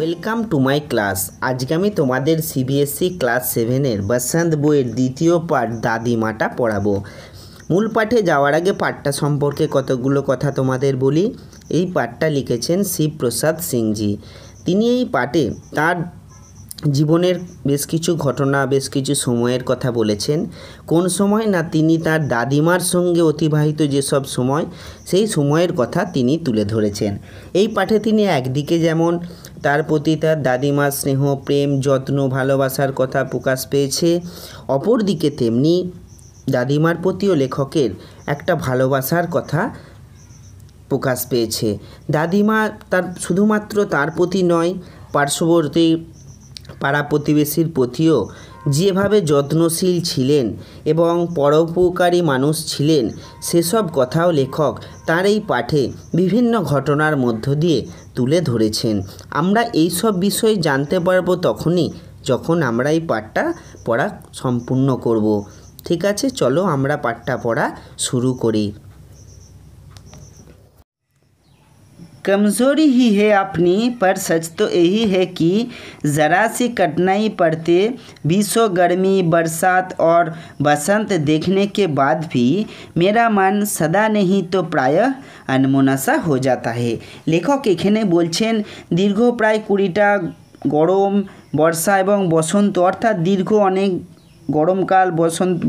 Welcome to my class. আজকে আমি তোমাদের সিবিএসসি ক্লাস 7-এর বসন্ত বইয়ের দ্বিতীয় পাঠ দাদিমাটা পড়াবো। মূল পাঠে যাওয়ার আগে পাঠটা সম্পর্কে কতগুলো কথা তোমাদের বলি। এই পাঠটা লিখেছেন শিবপ্রসাদ সিংজি। তিনি এই পাঠে তার জীবনের বেশ কিছু ঘটনা, বেশ কিছু সময়ের কথা বলেছেন। কোন সময় না, তিনি তার দাদিমার সঙ্গে অতিবাহিত যেসব সময়, সেই সময়ের কথা তিনি তুলে ধরেছেন। এই পাঠে তিনি একদিকে যেমন তার প্রতি তার দাদিমার স্নেহ, প্রেম, যত্ন, ভালোবাসার কথা প্রকাশ পেয়েছে, অপরদিকে তেমনি দাদিমার প্রতিও লেখকের একটা ভালোবাসার কথা প্রকাশ পেয়েছে। দাদিমা তার শুধুমাত্র তার প্রতি নয়, পার্শ্ববর্তী পাড়া প্রতিবেশীর প্রতিও যেভাবে যত্নশীল ছিলেন এবং পরোপকারী মানুষ ছিলেন, সেসব কথাও লেখক তার এই পাঠে বিভিন্ন ঘটনার মধ্য দিয়ে তুলে ধরেছেন। আমরা এই সব বিষয় জানতে পারবো তখনই যখন আমরা এই পাঠটা পড়া সম্পূর্ণ করব। ঠিক আছে, চলো আমরা পাঠটা পড়া শুরু করি। कमज़ोरी ही है अपनी, पर सच तो यही है कि ज़रा सी कठिनाई पड़ते बीसों गर्मी, बरसात और बसंत देखने के बाद भी मेरा मन सदा नहीं तो प्रायः अनमोना सा हो जाता है। लेखक एखाने बोलছেন दीर्घ प्राय 20টা गरम, बर्षा एवं बसंत अर्थात दीर्घ अनेक गरमकाल,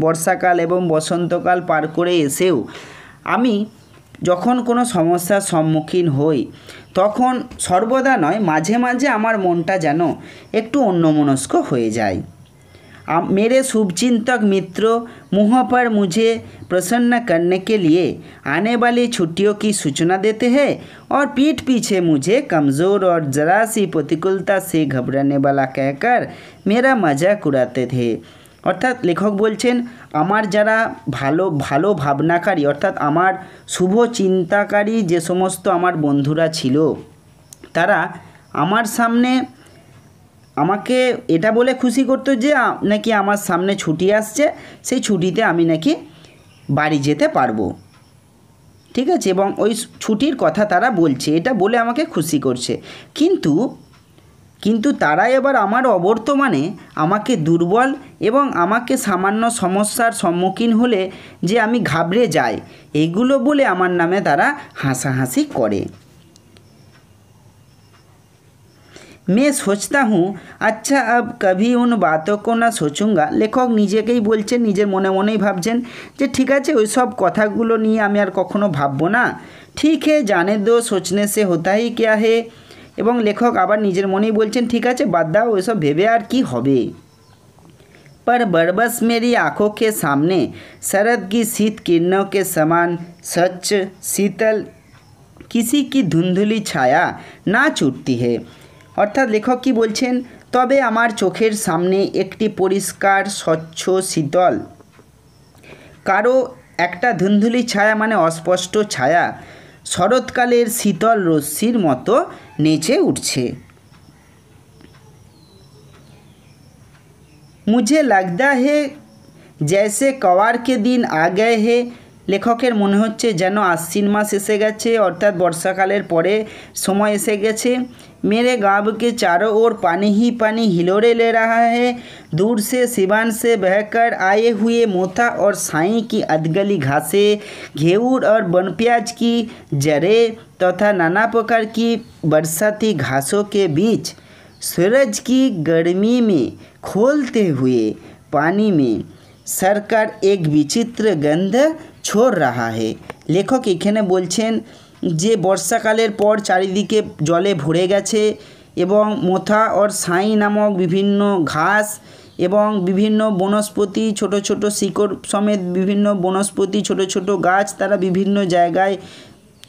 बर्षाकाल एवं बसंतकाल पार करे एसेও আমি যখন কোনো সমস্যার সম্মুখীন হই তখন সর্বদা নয়, মাঝে মাঝে আমার মনটা যেন একটু অন্যমনস্ক হয়ে যায়। मेरे शुभचिंतक मित्रों, मुँह पर मुझे प्रसन्न करने के लिए आने वाली छुट्टियों की सूचना देते हैं और पीठ पीछे मुझे कमज़ोर और ज़रा सी प्रतिकूलता से घबराने वाला कहकर मेरा मजाक उड़ाते थे। অর্থাৎ লেখক বলছেন, আমার যারা ভালো ভালো ভাবনাকারী অর্থাৎ আমার শুভ চিন্তাকারী যে সমস্ত আমার বন্ধুরা ছিল, তারা আমার সামনে আমাকে এটা বলে খুশি করতো যে নাকি আমার সামনে ছুটি আসছে, সেই ছুটিতে আমি নাকি বাড়ি যেতে পারবো। ঠিক আছে, এবং ওই ছুটির কথা তারা বলছে, এটা বলে আমাকে খুশি করছে। কিন্তু তারা এবার আমার অবর্তমানে আমাকে দুর্বল এবং আমাকে সামান্য সমস্যার সম্মুখীন হলে যে আমি ঘাবড়ে যাই, এগুলো বলে আমার নামে তারা হাসাহাসি করে। मैं सोचता हूँ अच्छा अब कभी उन बातों को ना सोचूंगा। লেখক নিজেকেই বলছেন, নিজের মনে মনেই ভাবছেন যে ঠিক আছে, ওই সব কথাগুলো নিয়ে আমি আর কখনো ভাববো না। ঠিক है जाने दो, सोचने से होता ही क्या है। এবং লেখক আবার নিজের মনেই বলছেন ঠিক আছে, বাদ দাও, ওইসব ভেবে আর কি হবে। पर बरबस मेरी आँखों के सामने शरद की शीत किरणों के समान स्वच्छ शीतल किसी की धुंधली छाया नाच उठती है। অর্থাৎ লেখক কি বলছেন, তবে আমার চোখের সামনে একটি পরিষ্কার স্বচ্ছ শীতল কারো একটা ধুন্ধুলি ছায়া মানে অস্পষ্ট ছায়া শরৎকালের শীতল রশ্মির মতো নেচে উঠছে। मुझे लगता है जैसे कवार के दिन आ गए हैं। লেখকের মনে হচ্ছে যেন আশ্বিন মাস এসে গেছে, অর্থাৎ বর্ষাকালের পরে সময় এসে গেছে। मेरे गाँव के चारों ओर पानी ही पानी हिलोरे ले रहा है। दूर से सिवान से बहकर आए हुए मोथा और साई की अधगली घासें, घेऊर और बनप्याज की जड़ें तथा नाना प्रकार की बरसाती घासों के बीच सूरज की गर्मी में खोलते हुए पानी में सरकार एक विचित्र गंध छोड़ रहा है। লেখক এখানে বলছেন যে বর্ষাকালের পর চারিদিকে জলে ভরে গেছে এবং মোথা और সাই নামক বিভিন্ন ঘাস এবং বিভিন্ন বনস্পতি, ছোট ছোট শিকড় সমেত বিভিন্ন বনস্পতি, ছোট ছোট গাছ, তারা বিভিন্ন জায়গায়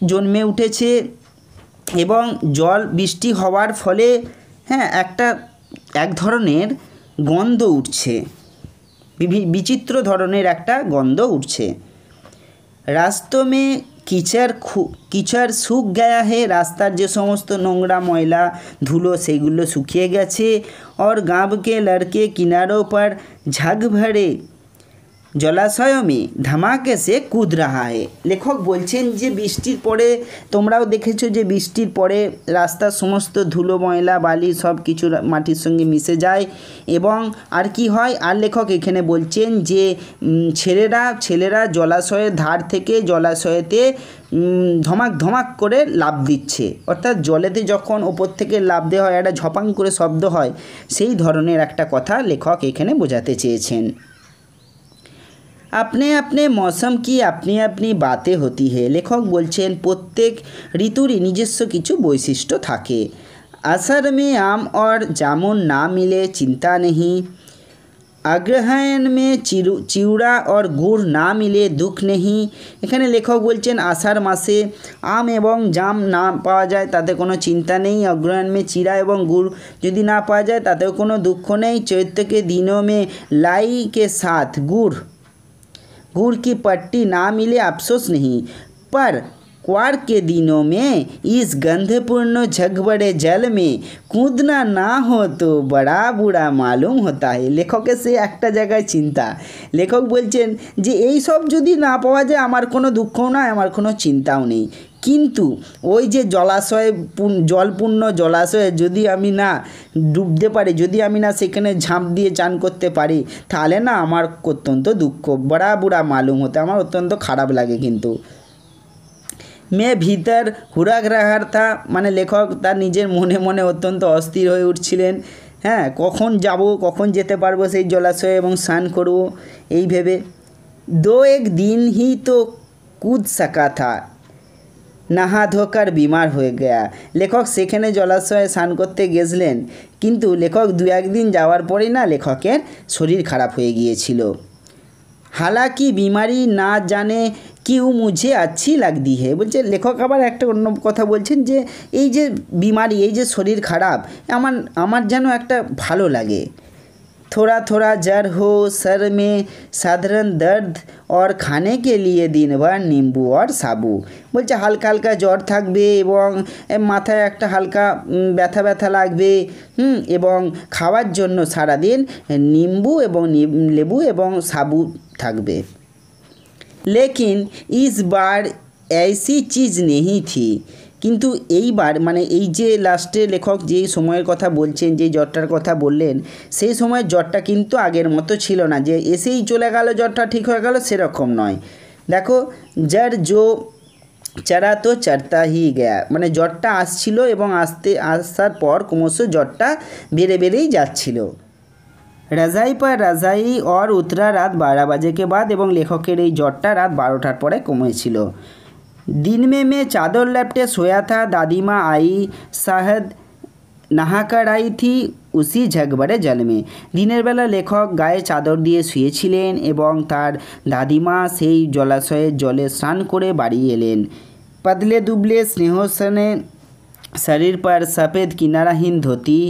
জন্মে উঠেছে এবং জল বৃষ্টি হওয়ার ফলে এক ধরনের গন্ধ উঠছে, বিচিত্র ধরনের একটা গন্ধ উঠছে। রাস্তায় में कीचड़ सूख गया है। রাস্তার যে সমস্ত নোংরা ময়লা ধুলো সেগুলো শুকিয়ে গেছে। और गाँव के लड़के किनारों पर झग भरे জলাশয় মে ধামাকে সে কুদ রাহা হে। লেখক বলছেন যে বৃষ্টির পরে তোমরাও দেখেছো যে বৃষ্টির পরে রাস্তার সমস্ত ধুলো ময়লা বালি সব কিছু মাটির সঙ্গে মিশে যায় এবং আর কি হয়, আর লেখক এখানে বলছেন যে ছেলেরা জলাশয়ের ধার থেকে জলাশয়েতে ধমাক ধমাক করে লাফ দিচ্ছে, অর্থাৎ জলেতে যখন ওপর থেকে লাফ দেওয়া হয় একটা ঝপাং করে শব্দ হয়, সেই ধরনের একটা কথা লেখক এখানে বোঝাতে চেয়েছেন। अपने अपने मौसम की अपनी अपनी बातें होती है। লেখক বলছেন প্রত্যেক ঋতুরই নিজস্ব কিছু বৈশিষ্ট্য থাকে। असर में आम और जामुन ना मिले चिंता नहीं, अग्रहायण में चिवड़ा और गुड़ ना मिले दुख नहीं। এখানে লেখক বলছেন আষাঢ় মাসে আম এবং জাম না পাওয়া যায় তাতে কোনো চিন্তা নেই, অগ্রহায়ণ में চিড়া এবং গুড় যদি না পাওয়া যায় তাতেও কোনো দুঃখ নেই, चैत्र के दिनों में लाई के साथ गुड़ की पट्टी ना मिले अफसोस नहीं, पर क्वार के दिनों में इस गंधपूर्ण झगबड़े जल में कूदना ना हो तो बड़ा बुरा मालूम होता है। লেখকের সে একটা জায়গায় চিন্তা, লেখক বলছেন যে এই সব যদি না পাওয়া যায় আমার কোনো দুঃখও নাই, আমার কোনো চিন্তাও নেই, কিন্তু ওই যে জলপূর্ণ জলাশয়ে যদি আমি না ডুবতে পারি, যদি আমি না সেখানে ঝাঁপ দিয়ে চান করতে পারি, তাহলে না আমার অত্যন্ত দুঃখ বড়া বুড়া মালুম হতে, আমার অত্যন্ত খারাপ লাগে। কিন্তু মেয়ে ভিতর হুরাক রাহার থা, মানে লেখক তার নিজের মনে মনে অত্যন্ত অস্থির হয়ে উঠছিলেন। হ্যাঁ, কখন যাব, কখন যেতে পারবো সেই জলাশয়ে এবং স্নান করব এই ভেবে। दो एक दिन ही तो कूद सका था, নাহা ধোকার বিমার হয়ে গেয়া। লেখক সেখানে জলাশয়ে স্নান করতে গেছিলেন, কিন্তু লেখক 2-1 দিন যাওয়ার পরেই না লেখকের শরীর খারাপ হয়ে গিয়েছিল। হালাকি বিমারি না জানে কিউ মুঝে আচ্ছি লাগতি হে। বলছে লেখক আবার একটা অন্য কথা বলছেন যে এই যে বিমারি, এই যে শরীর খারাপ, আমার যেন একটা ভালো লাগে। थोड़ा थोड़ा जर हो सर में साधारण दर्द और खाने के लिए दिन भर नींबू और साबु। বলছে হালকা হালকা জ্বর থাকবে এবং মাথায় একটা হালকা ব্যথা ব্যথা লাগবে এবং খাওয়ার জন্য সারাদিন নিম্বু এবং লেবু এবং সাবু থাকবে। लेकिन इस बार ऐसी चीज़ नहीं थी, কিন্তু এইবার মানে এই যে লাস্টে লেখক যেই সময়ের কথা বলছেন, যেই জ্বরটার কথা বললেন, সেই সময়ের জ্বরটা কিন্তু আগের মতো ছিল না যে এসেই চলে গেল জ্বরটা ঠিক হয়ে গেল, সেরকম নয়। দেখো জ্বর জো চড়া তো চড়তা হি গয়া, মানে জ্বরটা আসছিল এবং আসার পর ক্রমশ জ্বরটা বেড়েই যাচ্ছিল। रज़ाई पर रज़ाई और उतरा रात 12 बजे के बाद, এবং লেখকের এই জ্বরটা রাত 12টার পরে কমেছিল। दिन में मैं चादर लपटे सोया था, दादी माँ आई शायद नहा कर आई थी उसी झगबड़े जल में। দিনের বেলা লেখক গায়ে চাদর দিয়ে শুয়েছিলেন এবং তার দাদিমা সেই জলাশয়ের জলে স্নান করে বাড়ি এলেন। पतले दुबले स्नेहसने শরীর पर सफ़ेद किनाराहीन धोती।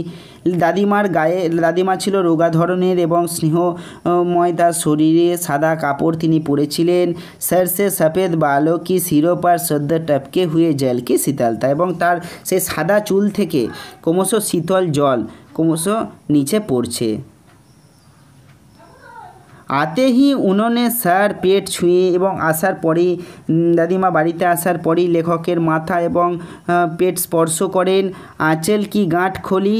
দাদিমা ছিল রোগা ধরনের এবং স্নেহময়, তার শরীরে সাদা কাপড় তিনি পরেছিলেন। सर से सफ़ेद बालों की सिरों पर सद्য टपके हुए जल की शीतलता, এবং তার সেই সাদা চুল থেকে ক্রমশ শীতল জল ক্রমশ নিচে পড়ছে। आते ही उन्होंने सर पेट छुए, এবং আসার পরেই দাদিমা বাড়িতে আসার পরেই লেখকের মাথা এবং পেট স্পর্শ করেন। आंचल की गांठ खोली,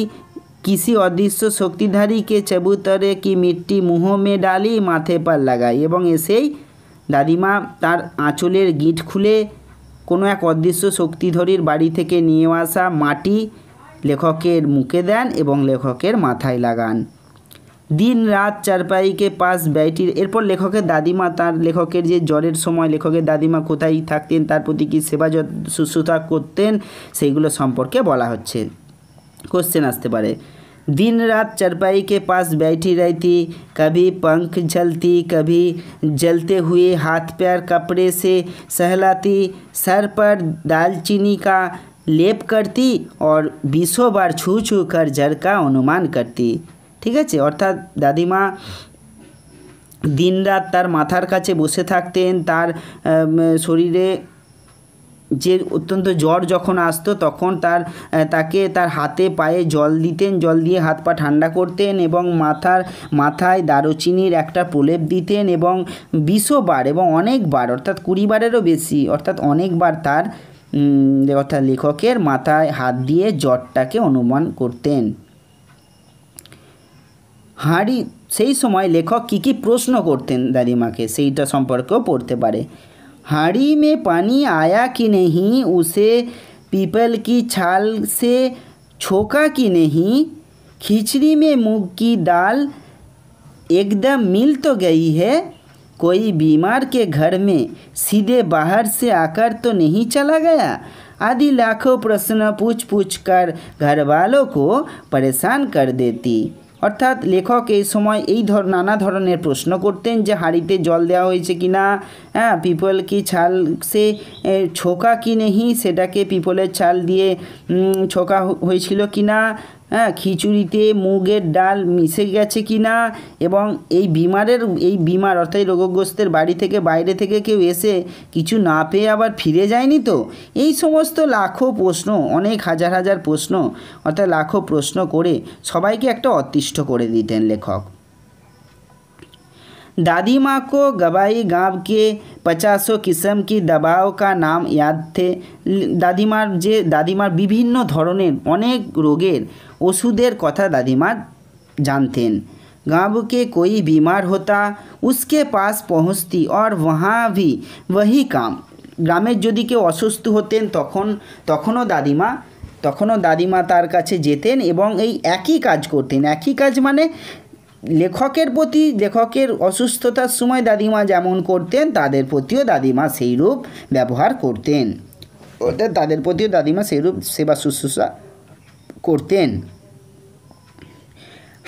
किसी अदृश्य शक्तिधारी के चबूतरे की मिट्टी मुँह में डाली, माथे पर लगाई, এবং এসেই দাদিমা তার আঁচলের গিঁট খুলে কোনো এক অদৃশ্য শক্তিধরীর বাড়ি থেকে নিয়ে আসা মাটি লেখকের মুখে দেন এবং লেখকের মাথায় লাগান। দিন রাত চারপাই কে পাশ बैठी, এরপর লেখকের দাদিমা তার লেখকের যে জ্বরের সময় লেখকের দাদিমা কোথায় থাকতেন, তার প্রতি কী সেবা শুশ্রূষা করতেন, সেইগুলো সম্পর্কে বলা হচ্ছে। কোশ্চেন আসতে পারে। दिन रात चारपाई के पास बैठी रहती, कभी पंख झलती, कभी जलते हुए हाथ पैर कपड़े से सहलाती, सर पर दालचीनी का लेप करती और 20 बार छू छू कर जड़ का अनुमान करती। ঠিক আছে, অর্থাৎ দাদিমা দিনরাত তার মাথার কাছে বসে থাকতেন, তার শরীরে যে অত্যন্ত জ্বর যখন আসতো তখন তাকে তার হাতে পায়ে জল দিতেন, জল দিয়ে হাত পা ঠান্ডা করতেন এবং মাথায় দারুচিনির একটা প্রলেপ দিতেন এবং 20 বার এবং অনেকবার অর্থাৎ 20 বারেরও বেশি অর্থাৎ অনেকবার অর্থাৎ লেখকের মাথায় হাত দিয়ে জ্বরটাকে অনুমান করতেন। সেই সময় লেখক কী প্রশ্ন করতেন দাদিমাকে সেইটা সম্পর্কেও পড়তে পারে। हाड़ी में पानी आया कि नहीं, उसे पीपल की छाल से छोका कि नहीं, खिचड़ी में मूंग की दाल एकदम मिल तो गई है, कोई बीमार के घर में सीधे बाहर से आकर तो नहीं चला गया, आदि लाखों प्रश्न पूछ कर घर वालों को परेशान कर देती। অর্থাৎ লেখক এই সময় নানা ধরনের প্রশ্ন করতেন যে হাঁড়িতে জল দেওয়া হয়েছে কি না, পিপল কি ছাল সে ছোকা কি নেই, সেটাকে পিপলের ছাল দিয়ে ছোকা হয়েছিল কি না, খিচুড়িতে মুগের ডাল মিশে গেছে কি না, এবং এই বিমার অর্থাৎ রোগগ্রস্তের বাড়ি থেকে বাইরে থেকে কেউ এসে কিছু না পেয়ে আবার ফিরে যায়নি তো। এই সমস্ত লাখো প্রশ্ন, অনেক হাজার প্রশ্ন অর্থাৎ লাখো প্রশ্ন করে সবাইকে একটা অতিষ্ঠ করে দিতেন লেখক। दादी माँ को गवाई गाँव के 50 किस्म की दवाओं का नाम याद थे। দাদিমার বিভিন্ন ধরনের অনেক রোগের ওষুধের কথা দাদিমা जानतें। गाँव के कोई बीमार होता उसके पास पहुँचती और वहाँ भी वही काम। গ্রামের যদি কেউ অসুস্থ হতেন তখনও দাদিমা তার কাছে যেতেন এবং এই একই কাজ করতেন। একই কাজ মানে লেখকের অসুস্থতার সময় দাদিমা যেমন করতেন তাদের প্রতিও দাদিমা সেইরূপ ব্যবহার করতেন, অর্থাৎ তাদের প্রতিও দাদিমা সেইরূপ সেবা শুশ্রূষা করতেন।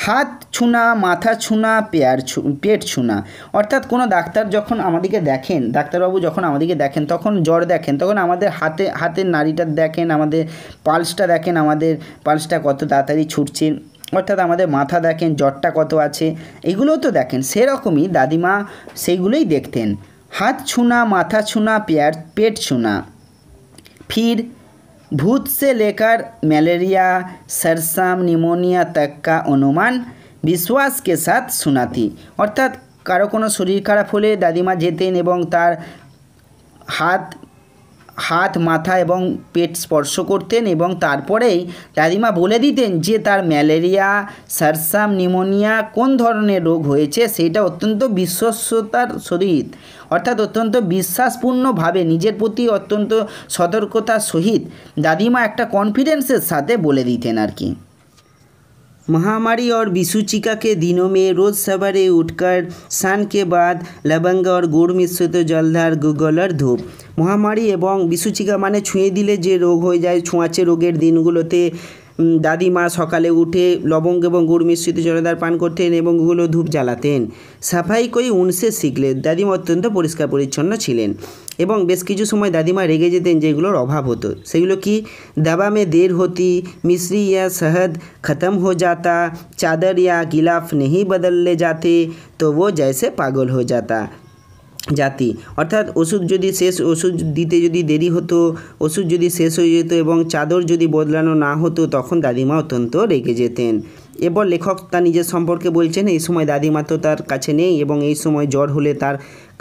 হাত ছুনা, মাথা ছুনা, পেট ছুনা, অর্থাৎ কোনো ডাক্তারবাবু যখন আমাদেরকে দেখেন তখন জ্বর দেখেন, তখন আমাদের হাতের নাড়িটা দেখেন, আমাদের পালসটা দেখেন, আমাদের পালসটা কত তাড়াতাড়ি ছুটছে, অর্থাৎ আমাদের মাথা দেখেন জ্বরটা কত আছে, এগুলোও তো দেখেন। সেরকমই দাদিমা সেইগুলোই দেখতেন। হাত ছুনা, মাথা ছুনা, पेट छूना। फिर भूत से लेकर मलेरिया, सरसाम, निमोनिया तक का अनुमान विश्वास के साथ सुनाती। অর্থাৎ কারো কোনো শরীর খারাপ হলে দাদিমা যেতেন এবং তার হাত মাথা এবং পেট স্পর্শ করতেন এবং তারপরেই দাদিমা বলে দিতেন যে তার ম্যালেরিয়া, সারসাম, নিউমোনিয়া কোন ধরনের রোগ হয়েছে, সেটা অত্যন্ত বিশ্বস্ততার সহিত অর্থাৎ অত্যন্ত বিশ্বাসপূর্ণভাবে নিজের প্রতি অত্যন্ত সতর্কতার সহিত দাদিমা একটা কনফিডেন্সের সাথে বলে দিতেন আর কি। महामारी और विषुचिका के दिनों में रोज़ सवेरे उठकर स्नान के बाद लवंग और गुड़ मिश्रित जलधार गुग्गल और धूप। महामारी এবং विषुचिका মানে ছুঁয়ে দিলে যে রোগ হয়ে যায়, ছোঁয়াচে রোগের দিনগুলোতে দাদিমা সকালে উঠে লবঙ্গ এবং গুড় মিশ্রিত জলধার পান করতেন এবং গুগল ও ধূপ জ্বালাতেন। সাফাই করে উনসে শিখলে দাদিমা অত্যন্ত পরিষ্কার পরিচ্ছন্ন ছিলেন এবং বেশ কিছু সময় দাদিমা রেগে যেতেন যেগুলোর অভাব হতো। সেগুলো কি, दवा में देर होती, मिश्री या शहद ख़त्म हो जाता, चादर या गिलाफ नहीं बदल ले जाते तो वो जैसे पागल हो जाती। অর্থাৎ ওষুধ দিতে যদি দেরি হতো, ওষুধ যদি শেষ হয়ে যেত এবং চাদর যদি বদলানো না হতো তখন দাদিমা অত্যন্ত রেগে যেতেন। এরপর লেখক তার নিজের সম্পর্কে বলছেন এই সময় দাদিমা তো তার কাছে নেই এবং এই সময় জ্বর হলে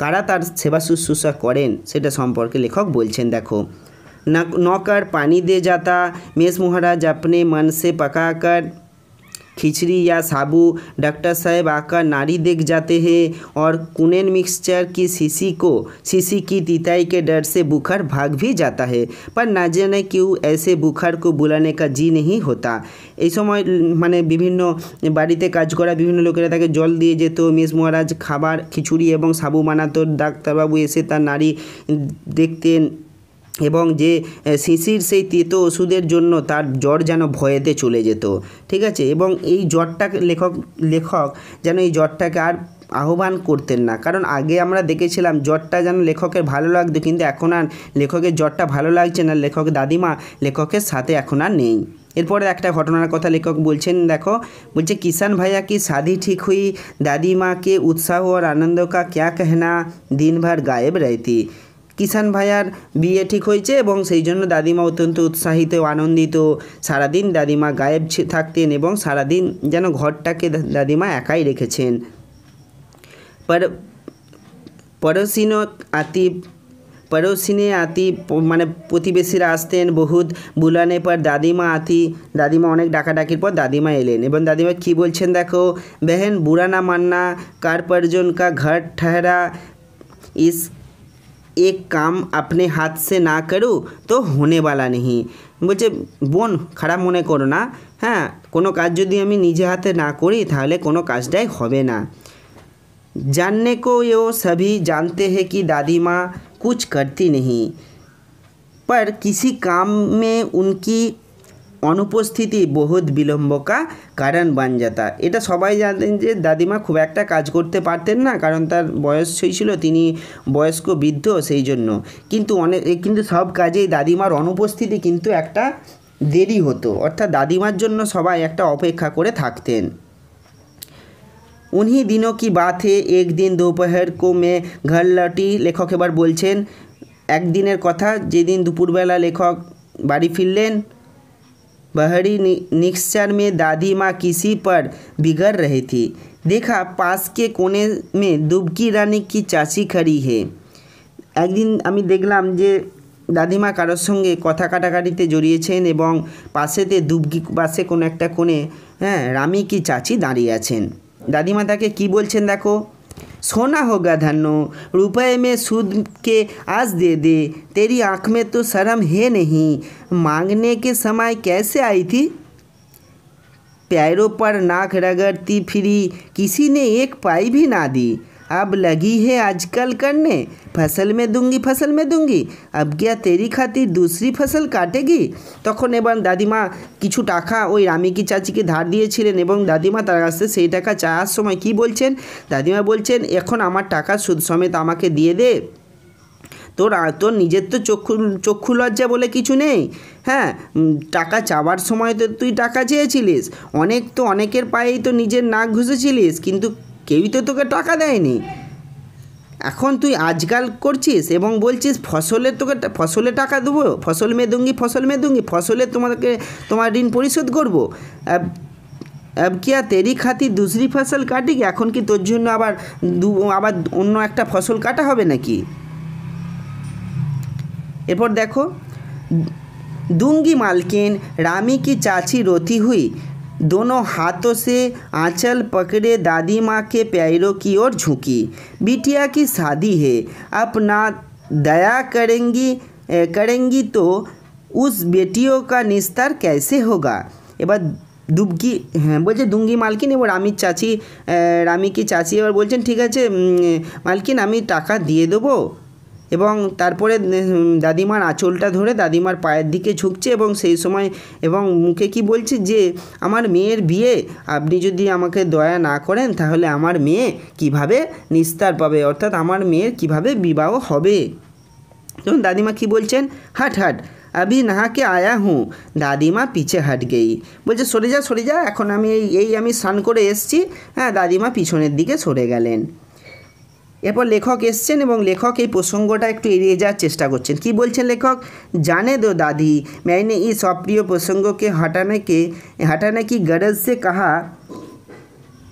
কারা তার সেবা শুশ্রূষা করেন সেটা সম্পর্কে লেখক বলছেন। দেখো, नौकर पानी दे जाता, मेष महाराज अपने मन से पकाकर खिचड़ी या साबू डॉक्टर साहब आकर नाड़ी देख जाते हैं और कुनेन मिक्सचर की शीशी की तिताई के डर से बुखार भाग भी जाता है, पर ना जाने क्यों ऐसे बुखार को बुलाने का जी नहीं होता। এই সময় মানে বিভিন্ন বাড়িতে কাজ করা বিভিন্ন লোকেরা তাকে জল দিয়ে যেত, মেষ মহারাজ খাবার খিচুড়ি এবং সাবু বানাতো, ডাক্তারবাবু এসে তার নাড়ি দেখতেন এবং যে শিশির সেই তেতো ওষুধের জন্য তার জ্বর যেন ভয়েতে চলে যেত। ঠিক আছে, এবং এই জ্বরটাকে লেখক যেন এই জ্বরটাকে আর আহ্বান করতেন না, কারণ আগে আমরা দেখেছিলাম জ্বরটা যেন লেখকের ভালো লাগতো, কিন্তু এখন আর লেখকের জ্বরটা ভালো লাগছে না, দাদিমা লেখকের সাথে এখন আর নেই। এরপরে একটা ঘটনার কথা লেখক বলছেন। দেখো, বলছে किसान भैया की शादी ठीक हुई, दादी माँ के उत्साह और आनंद का क्या कहना, दिन भर गायब रहती। কিষান ভাইয়ার বিয়ে ঠিক হয়েছে এবং সেই জন্য দাদিমা অত্যন্ত উৎসাহিত আনন্দিত। সারাদিন দাদিমা গায়েব থাকতেন এবং সারাদিন যেন ঘরটাকে দাদিমা একাই রেখেছেন। पड़ोसिने आती মানে প্রতিবেশীরা আসতেন। বহুত বুলানে পর দাদিমা আতি, দাদিমা অনেক ডাকাডাকির পর দাদিমা এলেন এবং দাদিমা কী বলছেন দেখো, बहन बुरा ना मानना, कार परिजन का घर ठहरा, इस एक काम अपने हाथ से ना करूँ तो होने वाला नहीं। বলছে বোন খারাপ মনে করো না, হ্যাঁ কোনো কাজ যদি আমি নিজে হাতে না করি তাহলে কোনো কাজটাই হবে না। जानने को ये सभी जानते हैं कि दादी माँ कुछ करती नहीं, पर किसी काम में उनकी অনুপস্থিতি বহুত বিলম্ব কা কারণ বান যাতা। এটা সবাই জানতেন যে দাদিমা খুব একটা কাজ করতে পারতেন না, কারণ তার বয়স ছিল, তিনি বয়স্ক বৃদ্ধ, সেই জন্য। কিন্তু সব কাজেই দাদিমার অনুপস্থিতি কিন্তু একটা দেরি হতো, অর্থাৎ দাদিমার জন্য সবাই একটা অপেক্ষা করে থাকতেন। उन्हीं दिनों की बात है, एक दिन दोपहर को मैं घर लौटी। লেখক এবার বলছেন একদিনের কথা, যেদিন দুপুরবেলা লেখক বাড়ি ফিরলেন। बहरी निक्सर में दादी माँ किसी पर बिगड़ रही थी। देखा पास के कोने में दुबकी रानी की चाची खड़ी है। একদিন আমি দেখলাম যে দাদিমা কারোর সঙ্গে কথা কাটাকাটিতে জড়িয়েছেন এবং পাশেতে দুবকি পাশে কোনো একটা কোণে রামি কি চাচি দাঁড়িয়ে আছেন। दादीमा ताके की बोलছেন देखो, सोना होगा धन्नो, रुपए में सूद के आज दे दे, तेरी आँख में तो शर्म है नहीं, मांगने के समय कैसे आई थी। पैरों पर नाक रगड़ती फिरी, किसी ने एक पाई भी ना दी। अब लगी है आजकल करने, फसल में दूंगी फसल में दूंगी, अब क्या तेरी खातिर दूसरी फसल काटेगी। তখন এবার দাদিমা কিছু টাকা ওই রামিকি চাচিকে ধার দিয়েছিলেন এবং দাদিমা তার কাছে সেই টাকা চাওয়ার সময় কি বলছেন, দাদিমা বলছেন এখন আমার টাকা সুদ সমেত আমাকে দিয়ে দে, তোর নিজের তো চক্ষু লজ্জা বলে কিছু নেই। হ্যাঁ টাকা চাওয়ার সময় তো তুই টাকা চেয়েছিলিস, অনেকের পায়েই তো নিজের নাক ঘুষেছিলিস, কিন্তু কেউই তো তোকে টাকা দেয়নি। এখন তুই আজকাল করছিস এবং বলছিস ফসলে টাকা দেবো, ফসল মে দুঙ্গি ফসলে তোমার ঋণ পরিশোধ করবো। अब क्या तेरी खातिर दूसरी फसल काटेगी, এখন কি তোর জন্য আবার অন্য একটা ফসল কাটা হবে নাকি। এরপর দেখো, दूंगी मालकिन, रामी की चाची रोती हुई दोनों हाथों से आंचल पकड़े दादी माँ के पैरों की ओर झुकी। बिटिया की शादी है, अब ना दया करेंगी तो उस बेटियों का निस्तार कैसे होगा। এবার দুবকি বলছে দুঙ্গি মালকিন, এবার রামি কি চাচি এবার বলছেন ঠিক আছে মালকিন আমি টাকা দিয়ে দেবো। এবং তারপরে দাদিমার আঁচলটা ধরে দাদিমার পায়ের দিকে ঝুঁকছে এবং সেই সময় এবং মুখে কি বলছে যে আমার মেয়ের বিয়ে আপনি যদি আমাকে দয়া না করেন তাহলে আমার মেয়ে কিভাবে নিস্তার পাবে, অর্থাৎ আমার মেয়ের কিভাবে বিবাহ হবে। তখন দাদিমা কি বলছেন, হাট अभी नहा के आया हूँ। দাদিমা পিছে হাট গেই, বলছে সরে যা এখন আমি আমি স্নান করে এসছি। হ্যাঁ দাদিমা পিছনের দিকে সরে গেলেন। এরপর লেখক এসছেন এবং লেখক এই প্রসঙ্গটা একটু এড়িয়ে যাওয়ার চেষ্টা করছেন। কি বলছেন লেখক, जाने दो दादी, मैंने इस अप्रिय प्रसंगों के हटाने की गरज से कहा,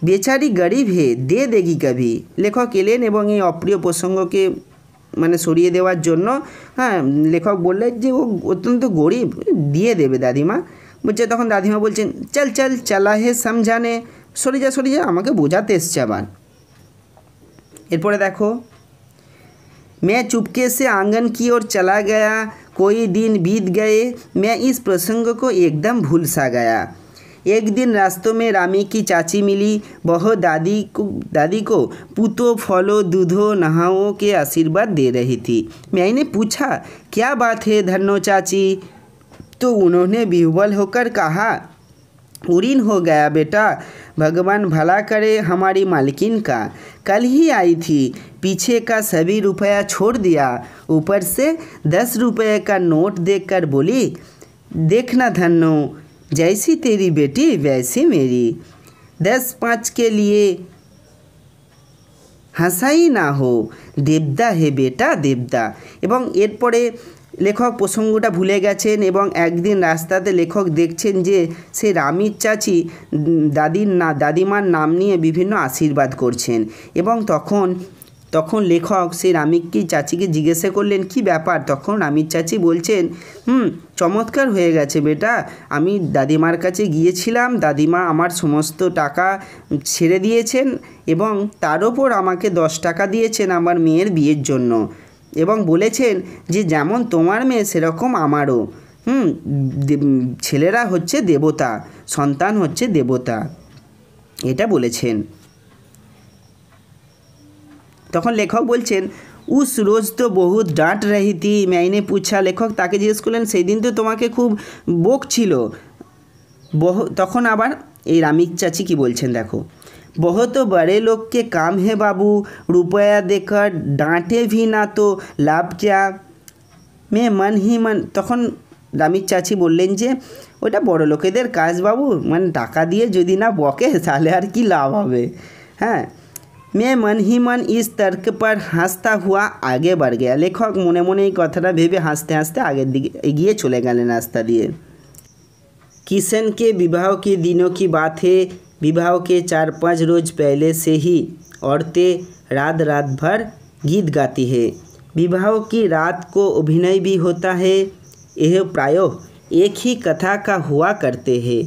बेचारी गरीब है दे देगी कभी। লেখক এলেন এবং এই অপ্রিয় প্রসঙ্গকে মানে সরিয়ে দেওয়ার জন্য লেখক বললেন যে ও অত্যন্ত গরিব, দিয়ে দেবে দাদিমা। বলছে তখন দাদিমা বলছেন চল চলা হে সমঝানে, সরে যা আমাকে বোঝাতে এসছে আবার। এরপরে দেখো, मैं चुपके से आंगन की ओर चला गया, कोई दिन बीत गए, मैं इस प्रसंग को एकदम भूल सा गया। एक दिन रास्तों में रामी की चाची मिली, वह दादी को पूतो फलो दूधो नहाओं के आशीर्वाद दे रही थी। मैंने पूछा क्या बात है धन्नो चाची, तो उन्होंने विह्वल होकर कहा, उरीन हो गया बेटा, भगवान भला करे हमारी मालकिन का, कल ही आई थी, पीछे का सभी रुपया छोड़ दिया, ऊपर से 10 रुपये का नोट देकर बोली, देखना धन्नो, जैसी तेरी बेटी वैसी मेरी। 10-5 के लिए হাসাই না হো, দেবদা হে বেটা দেবদা। এবং এরপরে লেখক প্রসঙ্গটা ভুলে গেছেন এবং একদিন রাস্তাতে লেখক দেখছেন যে সে রামির চাচি দাদিমার নাম নিয়ে বিভিন্ন আশীর্বাদ করছেন। এবং তখন লেখক সেই রামির চাচিকে জিজ্ঞাসা করলেন কি ব্যাপার। তখন রামির চাচি বলছেন, চমৎকার হয়ে গেছে বেটা, আমি দাদিমার কাছে গিয়েছিলাম, দাদিমা আমার সমস্ত টাকা ছেড়ে দিয়েছেন এবং তার ওপর আমাকে 10 টাকা দিয়েছেন আমার মেয়ের বিয়ের জন্য এবং বলেছেন যে যেমন তোমার মেয়ে সেরকম আমারও। ছেলেরা হচ্ছে দেবতা, সন্তান হচ্ছে দেবতা, এটা বলেছেন। তখন লেখক বলছেন উস রোজ তো বহুত ডাঁট রহি থি, मैंने पूछा। লেখক তাকে জিজ্ঞেস করলেন সেই দিন তো তোমাকে খুব বকছিল। তখন আবার এই রামির চাচি কি বলছেন দেখো, बहुत बड़े लोग के काम है बाबू, रुपया देकर डांटे भी ना तो लाभ क्या, मैं मन ही मन। তখন রামির চাচি বললেন যে ওটা বড় লোকেদের কাজ বাবু, মানে টাকা দিয়ে যদি না বকে তাহলে আর কি লাভ হবে। হ্যাঁ, मैं मन ही मन इस तर्क पर हंसता हुआ आगे बढ़ गया। লেখক মনে মনে এই কথাটা ভেবে হাসতে হাসতে আগের দিকে এগিয়ে চলে গেলেন রাস্তা দিয়ে। किशन के विवाह के दिनों की बात है। विवाह के 4-5 रोज पहले से ही औरतें रात भर गीत गाती है। विवाह की रात को अभिनय भी होता है। यह प्रायः एक ही कथा का हुआ करते हैं।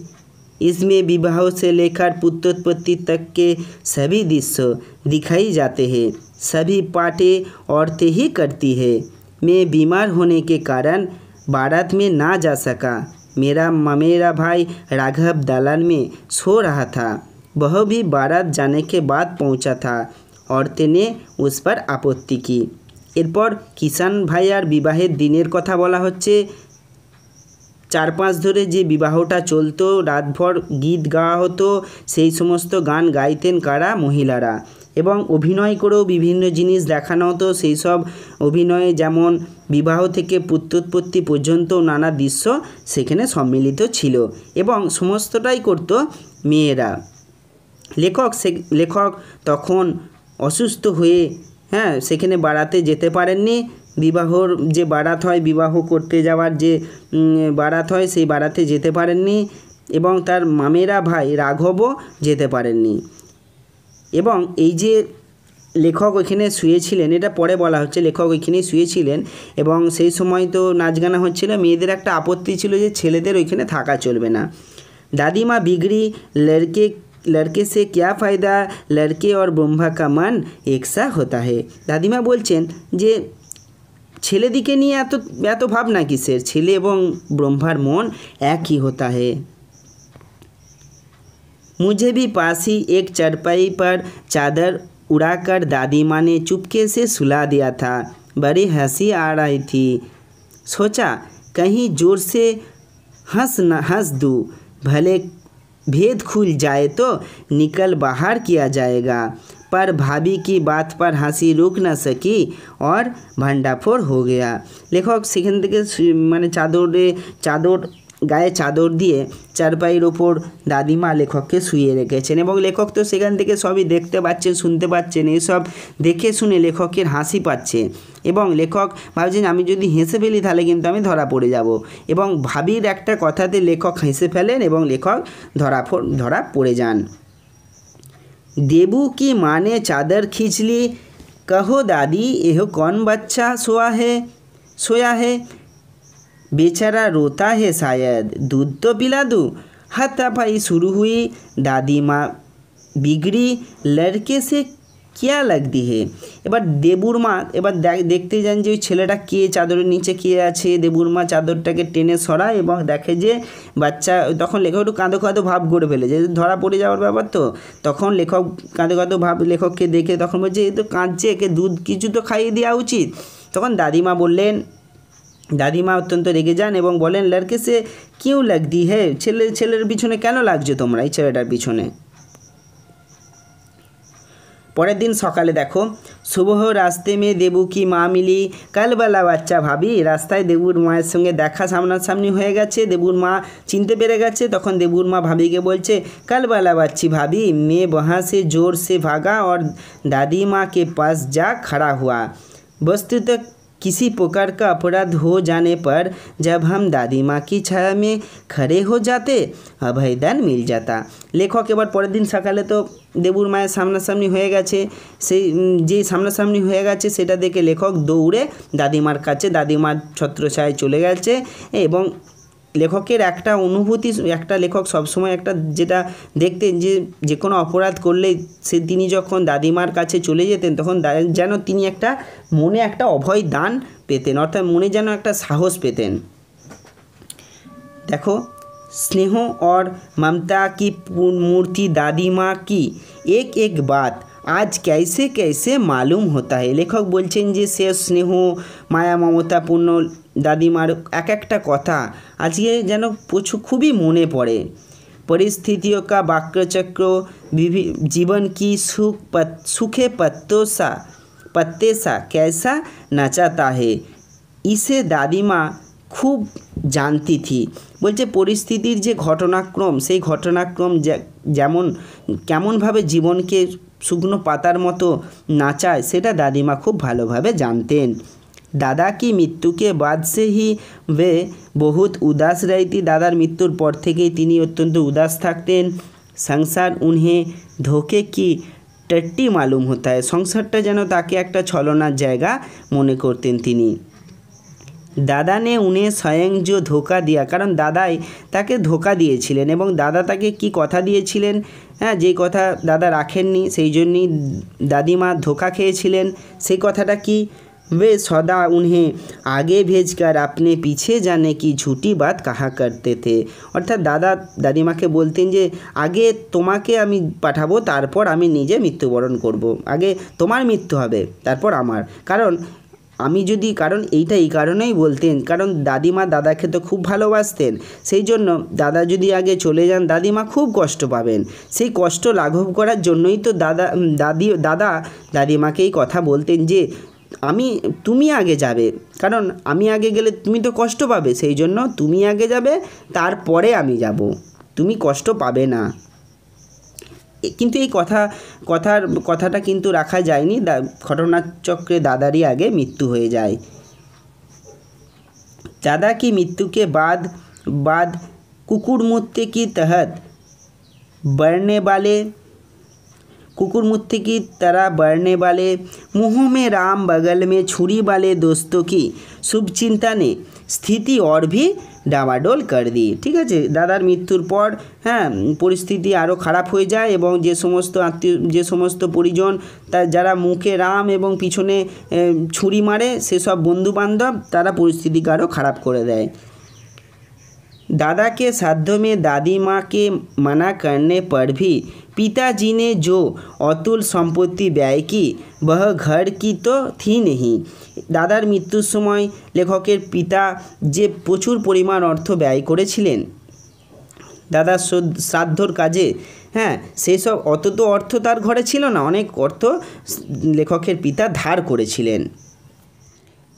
इसमें विवाह से लेकर पुत्रोत्पत्ति तक के सभी दृश्य दिखाई जाते हैं। सभी पार्टें औरतें ही करती है। मैं बीमार होने के कारण बारात में ना जा सका। मेरा भाई राघव दालान में सो रहा था। वह भी बारात जाने के बाद पहुंचा था। औरतें ने उस पर आपत्ति की। एरपर किसान भाइयार विवाहेर दिनेर कथा बला होच्छे। 4-5 ধরে যে বিবাহটা চলতো, রাতভর গীত গাওয়া হতো, সেই সমস্ত গান গাইতেন কারা, মহিলারা। এবং অভিনয় করেও বিভিন্ন জিনিস দেখানো হতো। সেই সব অভিনয়ে যেমন বিবাহ থেকে পুত্রোৎপত্তি পর্যন্ত নানা দৃশ্য সেখানে সম্মিলিত ছিল এবং সমস্তটাই করত মেয়েরা। লেখক তখন অসুস্থ হয়ে সেখানে বারাতে যেতে পারেননি। বিবাহর যে বারাত হয়, বিবাহ করতে যাওয়ার যে বারাত হয়, সেই বারাতে যেতে পারেননি এবং তার মামেরা ভাই রাঘবও যেতে পারেননি। এবং এই যে লেখক ওইখানে শুয়েছিলেন, এটা পরে বলা হচ্ছে, লেখক ওইখানেই শুয়েছিলেন এবং সেই সময় তো নাচ গানা হচ্ছিল। মেয়েদের একটা আপত্তি ছিল যে ছেলেদের ওইখানে থাকা চলবে না। দাদিমা बिगड़ी, लड़के से क्या फ़ायदा, लड़के और ब्रह्मा का मन एक सा होता है। দাদিমা বলছেন যে ছেলেদিকে নিয়ে এত ভাবনা কিসের, ছেলে এবং ব্রহ্মার মন এক ही होता है। मुझे भी पास ही एक चरपाई पर चादर उड़ाकर दादी माँ ने चुपके से सुला दिया था। बड़ी हंसी आ रही थी। सोचा कहीं जोर से हंस दूँ, भले भेद खुल जाए तो निकल बाहर किया जाएगा। पर भाभी की बात पर हंसी रुक न सकी और भंडाफोड़ हो गया। लेखक সেখান থেকে মানে চাদর গায়ে চাদর দিয়ে চারপাইয়ের ওপর দাদিমা লেখককে শুইয়ে রেখেছেন এবং লেখক তো সেখান থেকে সবই দেখতে পাচ্ছেন, শুনতে পাচ্ছেন। এইসব দেখে শুনে লেখকের হাসি পাচ্ছে এবং লেখক ভাবছেন আমি যদি হেসে ফেলি তাহলে কিন্তু আমি ধরা পড়ে যাব। এবং ভাবির একটা কথাতে লেখক হেসে ফেলেন এবং লেখক ধরা পড়ে যান। देबू की माँ ने चादर खींच ली। कहो दादी यह कौन बच्चा सोया है, बेचारा रोता है शायद, दूध तो पिला दूँ। हाथापाई शुरू हुई। दादी माँ बिगड़ी, लड़के से क्या लगती है। এবার দেবুর মা দেখতে যান যে ওই ছেলেটা কে, চাদরের নিচে কে আছে। দেবুর মা চাদরটাকে টেনে সরায় এবং দেখে যে বাচ্চা। তখন লেখক একটু কাঁদো কাঁদো ভাব করে ফেলে, যে ধরা পড়ে যাওয়ার ব্যাপার। তো তখন লেখক কাঁদো কাঁদো ভাব লেখককে দেখে তখন বলছে এ তো কাঁদছে, একে দুধ কিছু তো খাইয়ে দেওয়া উচিত। তখন দাদিমা অত্যন্ত রেগে যান এবং বলেন লড়কে সে কিউ লাগতি হে, ছেলের পিছনে কেন লাগছে তোমরা, এই ছেলেটার পিছনে। পরের দিন সকালে দেখো, সুবহ রাস্তে মে দেবু কি মা মিলি কালবালা বাচ্চা ভাবি। রাস্তায় দেবুর মায়ের সঙ্গে দেখা সামনাসামনি হয়ে গেছে, দেবুর মা চিনতে পেরে গেছে। তখন দেবুর মা ভাবিকে বলছে, কালবালা বাচ্চি ভাবি মে वहाँ से जोर से भागा और दादी माँ के पास जा खड़ा हुआ। वस्तुतः किसी प्रकार का अपराध हो जाने पर जब हम दादी माँ की छाया में खड़े हो जाते अभयदान मिल जाता। लेखक এবার পরের দিন সকালে তো দেবুর মায়ের সামনাসামনি হয়ে গেছে, সেই যে সামনাসামনি হয়ে গেছে সেটা দেখে লেখক দৌড়ে দাদিমার কাছে, দাদিমার ছত্রছায়ায় চলে গেছে। এবং লেখকের একটা অনুভূতি, একটা লেখক সবসময় একটা যেটা দেখতেন যে কোনো অপরাধ করলে তিনি যখন দাদিমার কাছে চলে যেতেন তখন যেন তিনি একটা মনে একটা অভয় দান পেতেন, অর্থাৎ মনে যেন একটা সাহস পেতেন। দেখো, स्नेह और ममता की मूर्ति दादी माँ की एक एक बात आज कैसे कैसे मालूम होता है। लेखक बोलছেন যে সে স্নেহ মায়া মমতাপূর্ণ দাদিমার এক একটা কথা আজকে যেন খুবই মনে পড়ে। परिस्थितियों का वाक्यचक्र जीवन की सूखे पत्ते सा कैसा नचाता है, इसे दादी माँ খুব জানতি থি। বলছে পরিস্থিতির যে ঘটনাক্রম, সেই ঘটনাক্রম যেমন কেমনভাবে জীবনকে শুকনো পাতার মতো নাচায় সেটা দাদিমা খুব ভালোভাবে জানতেন। দাদা কি মৃত্যুকে বাদ সে হি वे बहुत उदास रहती। দাদার মৃত্যুর পর থেকেই তিনি অত্যন্ত উদাস থাকতেন। সংসার উन्हें ধোকে কি टट्टी मालूम होता है। সংসারটা যেন তাকে একটা ছলনার জায়গা মনে করতেন তিনি। দাদা নে উনি স্বয়ং যে ধোকা দিয়া, কারণ দাদাই তাকে ধোকা দিয়েছিলেন এবং দাদা তাকে কি কথা দিয়েছিলেন, হ্যাঁ, যেই কথা দাদা রাখেননি সেই জন্যই দাদিমা ধোকা খেয়েছিলেন। সেই কথাটা কি, वे सदा उन्हें आगे भेजकर अपने पीछे जाने की झूठी बात कहा करते थे। অর্থাৎ দাদা দাদিমাকে বলতেন যে আগে তোমাকে আমি পাঠাবো, তারপর আমি নিজে মৃত্যুবরণ করব, আগে তোমার মৃত্যু হবে তারপর আমার। কারণ এইটা এই কারণেই বলতেন, কারণ দাদিমা দাদাকে তো খুব ভালোবাসতেন, সেই জন্য দাদা যদি আগে চলে যান দাদিমা খুব কষ্ট পাবেন। সেই কষ্ট লাঘব করার জন্যই তো দাদা দাদিমাকে এই কথা বলতেন যে তুমি আগে যাবে, কারণ আমি আগে গেলে তুমি তো কষ্ট পাবে, সেই জন্য তুমি আগে যাবে তারপরে আমি যাব, তুমি কষ্ট পাবে না। কিন্তু এই কথাটা কিন্তু রাখা যায়নি, ঘটনাচক্রে দাদারই আগে মৃত্যু হয়ে যায়। दादा की मृत्यु के बाद कुकुरमुत्ते की तहत कुकुरमुत्ते की तरह बढ़ने वाले मुँहों में राम बगल में छुरी वाले दोस्तों की शुभ चिंता ने स्थिति और भी ডামাডোল कर दी। ঠিক আছে, দাদার মৃত্যুর পর হ্যাঁ পরিস্থিতি আরও খারাপ হয়ে যায় এবং যে সমস্ত পরিজন যারা মুখে রাম এবং পিছনে ছুরি মারে সেসব বন্ধুবান্ধব তারা পরিস্থিতিকে আরও খারাপ করে দেয়। दादा के साध्य में दादी माँ के मना करने पर भी पिताजी ने जो अतुल संपत्ति व्यय की वह घर की तो थी नहीं। दादार मृत्युर समय लेखकेर पिता जे प्रचुर परिमाण अर्थ व्यय करेছিলেন दादार श्राद्धर काजे, हाँ সেই সব অত তো অর্থ তার ঘরে ছিল না, অনেক অর্থ লেখকের পিতা ধার করেছিলেন।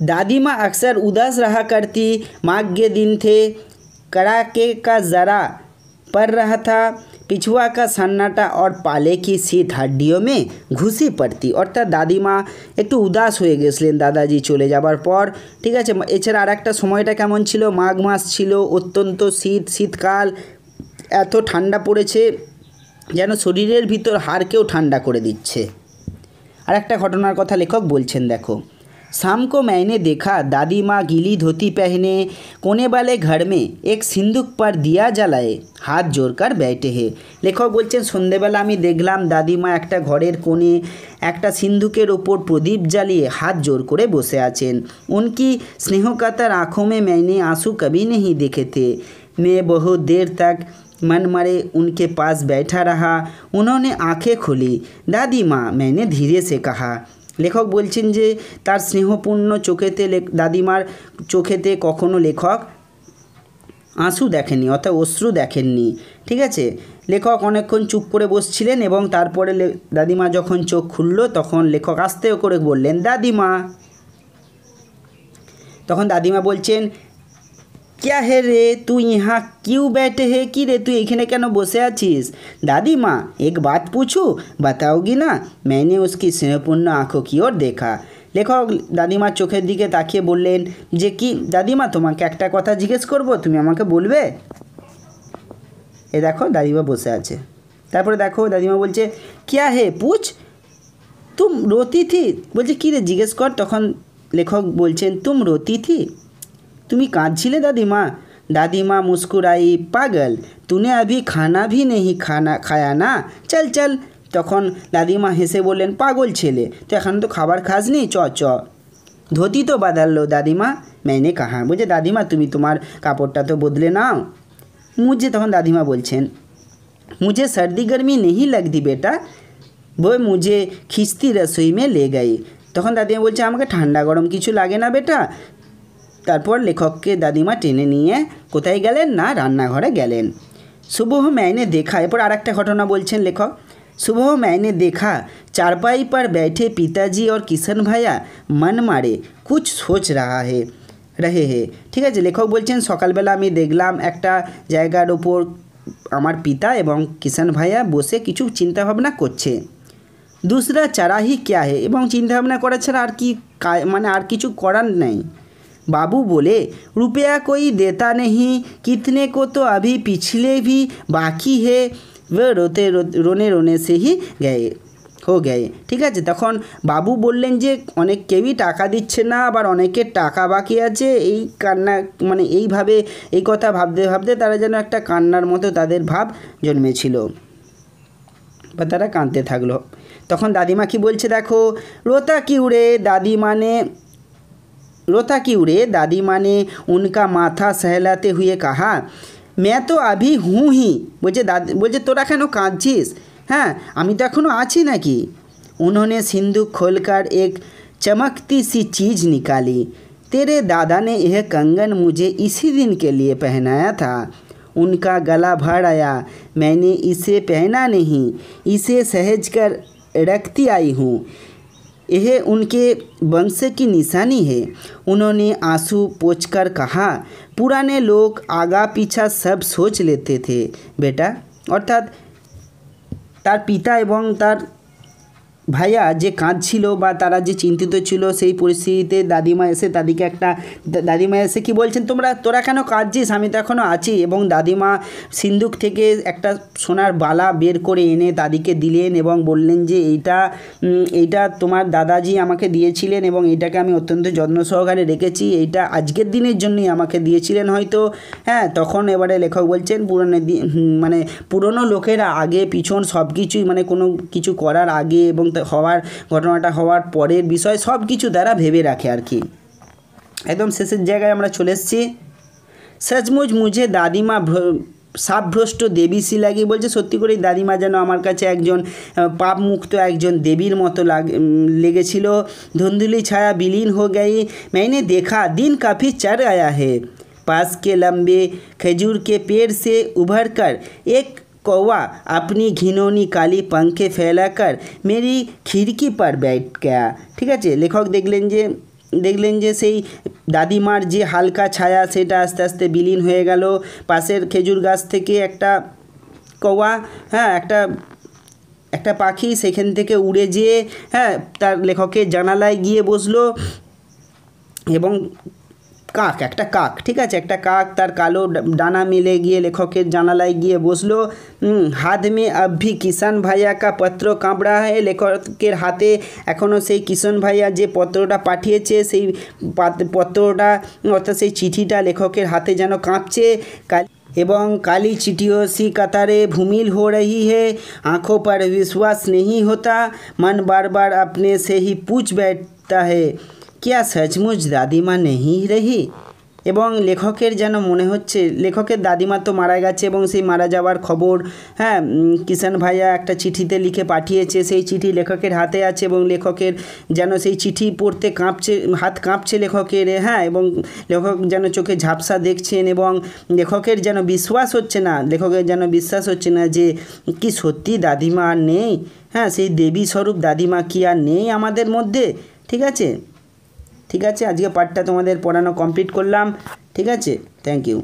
दादी माँ अक्सर उदास रहा करती। माघ के दिन थे, कड़ाके का ज़रा पड़ रहा था, पिछुआ का सन्नाटा और पाले की शीत हड्डियों में घुसी पड़ती। অর্থাৎ দাদিমা একটু উদাস হয়ে গেছিলেন দাদাজি চলে যাবার পর। ঠিক আছে, এছাড়া আর একটা সময়টা কেমন ছিল, মাঘ মাস ছিল, অত্যন্ত শীতকাল, এত ঠান্ডা পড়েছে যেন শরীরের ভিতর হাড়কেও ঠান্ডা করে দিচ্ছে। আর একটা ঘটনার কথা লেখক বলছেন, দেখো, शाम को मैंने देखा दादी माँ गीली धोती पहने कोने वाले घर में एक सिंदूक पर दिया जलाए हाथ जोड़कर बैठे हैं। लेखक बोलছেন সন্ধ্যেবেলা আমি দেখলাম দাদিমা একটা ঘরের কোণে একটা সিন্দুকের ওপর প্রদীপ জ্বালিয়ে হাত জোর করে বসে আছেন। उनकी स्नेहकातर आँखों में मैंने आंसू कभी नहीं देखे थे। मैं बहुत देर तक मन मरे उनके पास बैठा रहा। उन्होंने आँखें खोली। दादी माँ, मैंने धीरे से कहा। লেখক বলছেন যে তার স্নেহপূর্ণ চোখেতে দাদিমার চোখেতে কখনো লেখক আঁসু দেখেননি, অর্থাৎ অশ্রু দেখেননি। ঠিক আছে, লেখক অনেকক্ষণ চুপ করে বসছিলেন এবং তারপরে দাদিমা যখন চোখ খুলল তখন লেখক আস্তে করে বললেন, দাদিমা। তখন দাদিমা বলছেন, क्या है रे, तू यहाँ क्यों बैठे है? कि रे तू एखाने केन बसे आछिस? दादी माँ, एक बात पूछूं, बताओगी ना? मैंने उसकी स्नेहपूर्ण आँखों की ओर देखा। লেখক দাদিমার চোখের দিকে তাকিয়ে বললেন যে কি দাদিমা, তোমাকে একটা কথা জিজ্ঞেস করব, তুমি আমাকে বলবে? এ দেখো দাদিমা বসে আছে। তারপরে দেখো দাদিমা বলছে, क्या है पूछ, तुम रोती थी। বলছে কী রে, জিজ্ঞেস কর। তখন লেখক বলছেন, तुम रोती थी, তুমি কাঁদছিলে দাদিমা? दादीमा मुस्कुराई, पागल, तूने अभी खाना भी नहीं खाया ना, चल चल। তখন দাদিমা হেসে বললেন, পাগল ছেলে, তো এখন তো খাবার খাসনি, চ চ। ধুতি তো बदल लो दादीमा, मैंने कहा। বলছে দাদিমা তুমি তোমার কাপড়টা তো বদলে নাও। मुझे, তখন দাদিমা বলছেন, मुझे सर्दी गर्मी नहीं लगती बेटा, वो मुझे खींचती रसोई में ले गई। তখন দাদিমা বলছে আমাকে ঠান্ডা গরম কিছু লাগে না বেটা। তারপর লেখককে দাদিমা টেনে নিয়ে কোথায় গেলেন না, রান্নাঘরে গেলেন। सुबह मैंने देखा, এরপর আরেকটা ঘটনা বলছেন লেখক। सुबह मैंने देखा चारपाई पर बैठे पिताजी और किशन भैया मन मारे कुछ सोच रहे हैं। ঠিক আছে, লেখক বলছেন সকালবেলা আমি দেখলাম একটা জায়গার ওপর আমার পিতা এবং কিষান ভাইয়া বসে কিছু চিন্তাভাবনা করছে। दूसरा चारा ही क्या है, এবং চিন্তাভাবনা করা ছাড়া আর কি মানে আর কিছু করার নেই। बाबू बोले, रुपया कोई देता नहीं, कितने को तो अभी पिछले भी बाकी है। वह रोने रोने से ही हो गए। ঠিক আছে, তখন বাবু বললেন যে অনেক কেউই টাকা দিচ্ছে না, আবার অনেকের টাকা বাকি আছে। এই কান্না মানে এইভাবে এই কথা ভাবতে ভাবতে তারা যেন একটা কান্নার মতো তাদের ভাব জন্মেছিল বা তারা কাঁদতে থাকলো। তখন দাদিমা কি বলছে দেখো, रोता क्यों रे, दादीमा ने उनका माथा सहलाते हुए कहा, मैं तो अभी हूँ ही। बोलছে তোরা কেন কাঁদছিস? हाँ, আমি তো এখনও আছি নাকি? उन्होंने सिंदूक खोलकर एक चमकती सी चीज़ निकाली। तेरे दादा ने यह कंगन मुझे इसी दिन के लिए पहनाया था। उनका गला भर आया, मैंने इसे पहना नहीं, इसे सहज कर रखती आई हूँ। यह उनके वंश की निशानी है। उन्होंने आंसू पोंछकर कहा, पुराने लोग आगा पीछा सब सोच लेते थे बेटा। अर्थात तार पिता एवं तार ভাইয়া যে কাঁদছিল বা তারা যে চিন্তিত ছিল সেই পরিস্থিতিতে দাদিমা এসে কি বলছেন, তোরা কেন কাঁদছিস, আমি তো এখনও আছি। এবং দাদিমা সিন্দুক থেকে একটা সোনার বালা বের করে এনে দাদিকে দিলেন এবং বললেন যে এইটা তোমার দাদাজি আমাকে দিয়েছিলেন এবং এইটাকে আমি অত্যন্ত যত্ন সহকারে রেখেছি, এইটা আজকের দিনের জন্যই আমাকে দিয়েছিলেন হয়তো। হ্যাঁ, তখন এবারে লেখক বলছেন পুরনো লোকেরা আগে পিছন সব কিছুই মানে কোনো কিছু করার আগে এবং ঘটনাটা হওয়ার পরের বিষয় সব কিছু তারা ভেবে রাখে আর কি। একদম শেষের জায়গায় আমরা চলে এসেছি। সচমুচ মুঝে দাদিমা সাপভ্রষ্ট দেবী সি লাগি। বলছে সত্যি করেই দাদিমা যেন আমার কাছে একজন পাপমুক্ত একজন দেবীর মতো লেগেছিল। ধুন্দুলি ছায়া বিলীন हो गई। मैंने देखा दिन काफ़ी चढ़ आया है। पास के लंबे खजूर के पेड़ से उभरकर एक कौवा अपनी घिनौनी काली पंखे फैलाकर मेरी खिड़की पर बैठ गया। ঠিক আছে, লেখক দেখলেন যে সেই দাদিমার যে হালকা ছায়া সেটা আস্তে আস্তে বিলীন হয়ে গেল। পাশের খেজুর গাছ থেকে একটা কৌয়া, হ্যাঁ একটা পাখি সেখান থেকে উড়ে যেয়ে তার লেখকের জানালায় গিয়ে বসলো এবং একটা কাক ঠিক আছে, একটা কাক তার কালো ডানা মেলে গিয়ে লেখকের জানালায় গিয়ে বসলো। হাত মে अब भी किशन भैया का पत्र काँप रहा है। লেখকের হাতে এখনও সেই কিষণ ভাইয়া যে পত্রটা পাঠিয়েছে সেই পত্রটা অর্থাৎ সেই চিঠিটা লেখকের হাতে যেন কাঁপছে। এবং काली चिट्ठियों सी कतारें भूमिल हो रही है। आँखों पर विश्वास नहीं होता। मन बार बार अपने से ही पूछ बैठता है, क्या सचमुच दादी माँ नहीं रही? এবং লেখকের যেন মনে হচ্ছে লেখকের দাদিমা তো মারা গেছে এবং সেই মারা যাওয়ার খবর হ্যাঁ কিষাণ ভাইয়া একটা চিঠিতে লিখে পাঠিয়েছে, সেই চিঠি লেখকের হাতে আছে এবং লেখকের যেন সেই চিঠি পড়তে কাঁপছে, হাত কাঁপছে লেখকের, হ্যাঁ, এবং লেখক যেন চোখে ঝাপসা দেখছেন এবং লেখকের যেন বিশ্বাস হচ্ছে না যে কি সত্যি দাদিমা আর নেই, হ্যাঁ, সেই দেবী স্বরূপ দাদিমা কি আর নেই আমাদের মধ্যে। ঠিক আছে, আজকে পাঠটা তোমাদের পড়ানো কমপ্লিট করলাম। ঠিক আছে, থ্যাংক ইউ।